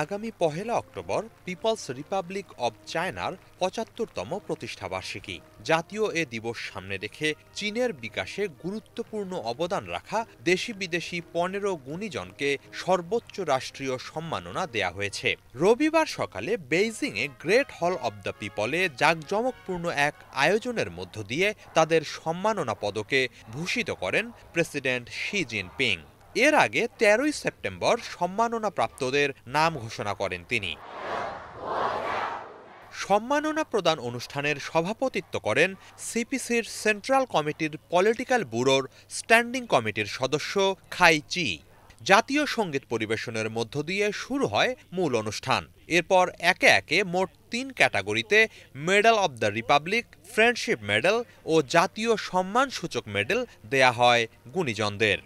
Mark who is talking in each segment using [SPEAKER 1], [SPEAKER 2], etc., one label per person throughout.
[SPEAKER 1] আগামী ১লা October people's Republic of চায়নার ৭৫তম প্রতিষ্ঠাবার্ষিকী। জাতীয় এ দিবস সামনে রেখে চীনের বিকাশে গুরুত্বপূর্ণ অবদান রাখা দেশি বিদেশি ১৫ গুণীজনকে সর্বোচ্চ রাষ্ট্রীয় সম্মাননা দেয়া হয়েছে। রবিবার সকালে বেইজিংয়ে গ্রেট হল অব দ্য পিপলে জাঁকজমকপূর্ণ এক আয়োজনের মধ্য দিয়ে তাদের সম্মাননা পদকে ভূষিত করেন প্রেসিডেন্ট শি জিনপিং। এর আগে ১৩ই সেপ্টেম্বর সম্মাননা প্রাপ্তদের নাম ঘোষণা করেন তিনি। সম্মাননা প্রদান অনুষ্ঠানের সভাপতিত্ব করেন সিপিসির সেন্ট্রাল কমিটির পলিটিক্যাল ব্যুরোর স্ট্যান্ডিং কমিটির সদস্য খাই চি। জাতীয় সঙ্গীত পরিবেশনের মধ্য দিয়ে শুরু হয় মূল অনুষ্ঠান। এরপর একে একে মোট ৩ ক্যাটাগরিতে medal of the republic, friendship medal ও জাতীয় সম্মানসূচক মেডেল দেয়া হয় গুণীজনদের।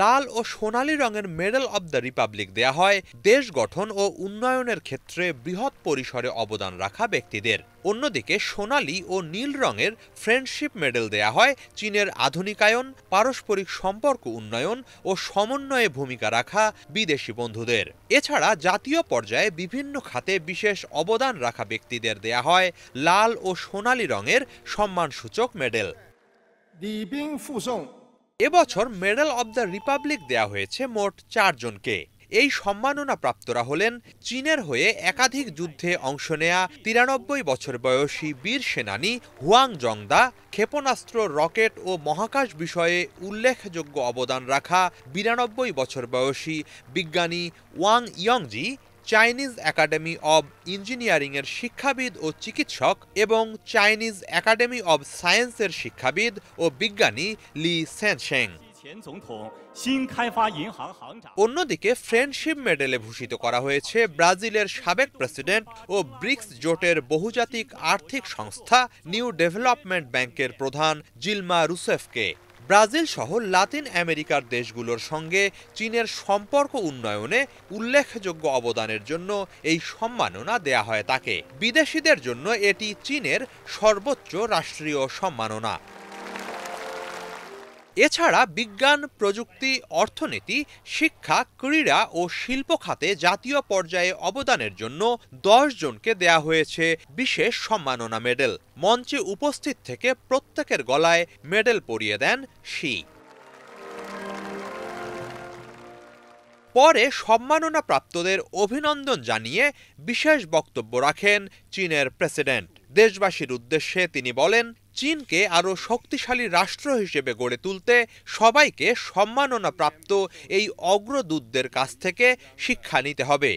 [SPEAKER 1] লাল ও সোনালী রঙের মেডেল অব দ্য রিপাবলিক দেয়া হয় দেশ গঠন ও উন্নয়নের ক্ষেত্রে বৃহৎ পরিসরে অবদান রাখা ব্যক্তিদের। অন্যদিকে সোনালী ও নীল রঙের ফ্রেন্ডশিপ মেডেল দেয়া হয় চীনের আধুনিকায়ন, পারস্পরিক সম্পর্ক উন্নয়ন ও সমন্বয়ে ভূমিকা রাখা বিদেশি বন্ধুদের। এছাড়া জাতীয় পর্যায়ে বিভিন্ন খাতে বিশেষ অবদান রাখা ব্যক্তিদের দেয়া হয় লাল ও সোনালী রঙের সম্মানসূচক মেডেল। এবছর মেডেল অব দ্য রিপাবলিক দেয়া হয়েছে মোট ৪ জনকে। এই সম্মাননা প্রাপ্তরা হলেন চীনের হয়ে একাধিক যুদ্ধে অংশ নেয়া ৯৩ বছর বয়সী বীর সেনানী হুয়াং জংদা, ক্ষেপণাস্ত্র, রকেট ও মহাকাশ বিষয়ে উল্লেখযোগ্য অবদান রাখা ৯২ বছর বয়সী বিজ্ঞানী ওয়াং ইয়ংজি, চাইনিজ একাডেমি অব ইঞ্জিনিয়ারিংয়ের শিক্ষাবিদ ও চিকিৎসক এবং চাইনিজ একাডেমি অব সায়েন্সের শিক্ষাবিদ ও বিজ্ঞানী লি সেনশেং। অন্যদিকে ফ্রেন্ডশিপ মেডেলে ভূষিত করা হয়েছে ব্রাজিলের সাবেক প্রেসিডেন্ট ও ব্রিক্স জোটের বহুজাতিক আর্থিক সংস্থা নিউ ডেভেলপমেন্ট ব্যাংকের প্রধান জিলমা রুসেফকে। ব্রাজিল সহ লাতিন আমেরিকার দেশগুলোর সঙ্গে চীনের সম্পর্ক উন্নয়নে উল্লেখযোগ্য অবদানের জন্য এই সম্মাননা দেয়া হয় তাকে। বিদেশিদের জন্য এটি চীনের সর্বোচ্চ রাষ্ট্রীয় সম্মাননা। এছাড়া বিজ্ঞান, প্রযুক্তি, অর্থনীতি, শিক্ষা, ক্রীড়া ও শিল্প খাতে জাতীয় পর্যায়ে অবদানের জন্য ১০ জনকে দেয়া হয়েছে বিশেষ সম্মাননা মেডেল। মঞ্চে উপস্থিত থেকে প্রত্যেকের গলায় মেডেল পরিয়ে দেন শি। পরে সম্মাননা প্রাপ্তদের অভিনন্দন জানিয়ে বিশেষ বক্তব্য রাখেন চীনের প্রেসিডেন্ট। দেশবাসীর উদ্দেশ্যে তিনি বলেন, চীনকে আরও শক্তিশালী রাষ্ট্র হিসেবে গড়ে তুলতে সবাইকে সম্মাননা প্রাপ্ত এই অগ্রদূতদের কাছ থেকে শিক্ষা নিতে হবে।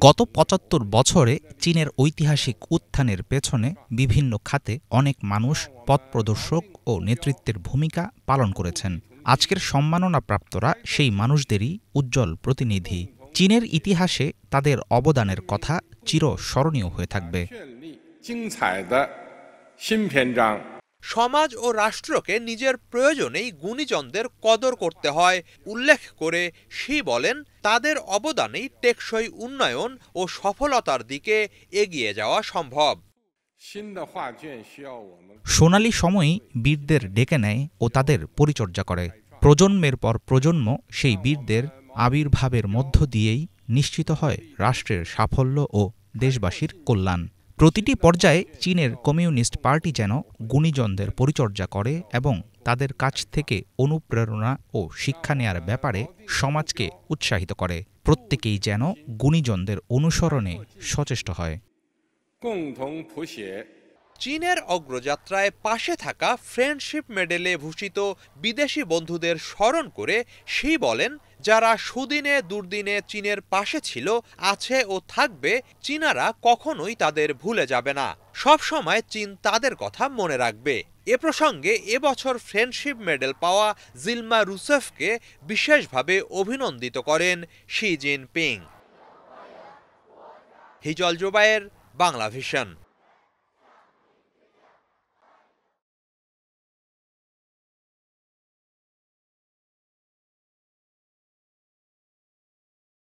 [SPEAKER 2] গত ৭৫ বছরে চীনের ঐতিহাসিক উত্থানের পেছনে বিভিন্ন খাতে অনেক মানুষ পথপ্রদর্শক ও নেতৃত্বের ভূমিকা পালন করেছেন। আজকের সম্মাননা প্রাপ্তরা সেই মানুষদেরই উজ্জ্বল প্রতিনিধি। চীনের ইতিহাসে তাদের অবদানের কথা চিরস্মরণীয় হয়ে থাকবে।
[SPEAKER 1] সমাজ ও রাষ্ট্রকে নিজের প্রয়োজনেই গুণীজনদের কদর করতে হয় উল্লেখ করে শি বলেন, তাদের অবদানেই টেকসই উন্নয়ন ও সফলতার দিকে এগিয়ে যাওয়া সম্ভব।
[SPEAKER 2] সোনালী সময়ই বীরদের ডেকে নেয় ও তাদের পরিচর্যা করে। প্রজন্মের পর প্রজন্ম সেই বীরদের আবির্ভাবের মধ্য দিয়েই নিশ্চিত হয় রাষ্ট্রের সাফল্য ও দেশবাসীর কল্যাণ। প্রতিটি পর্যায়ে চীনের কমিউনিস্ট পার্টি যেন গুণীজনদের পরিচর্যা করে এবং তাদের কাছ থেকে অনুপ্রেরণা ও শিক্ষা নেয়ার ব্যাপারে সমাজকে উৎসাহিত করে। প্রত্যেকেই যেন গুণীজনদের অনুসরণে সচেষ্ট হয়।
[SPEAKER 1] চীনের অগ্রযাত্রায় পাশে থাকা ফ্রেন্ডশিপ মেডেলে ভূষিত বিদেশি বন্ধুদের স্মরণ করে শি বলেন, যারা সুদিনে দুর্দিনে চীনের পাশে ছিল, আছে ও থাকবে, চীনারা কখনোই তাদের ভুলে যাবে না। সব সময় চীন তাদের কথা মনে রাখবে। এ প্রসঙ্গে এবছর ফ্রেন্ডশিপ মেডেল পাওয়া জিলমা রুসেফকে বিশেষভাবে অভিনন্দিত করেন Xi Jinping. Hijal Zobayer, Bangla vision.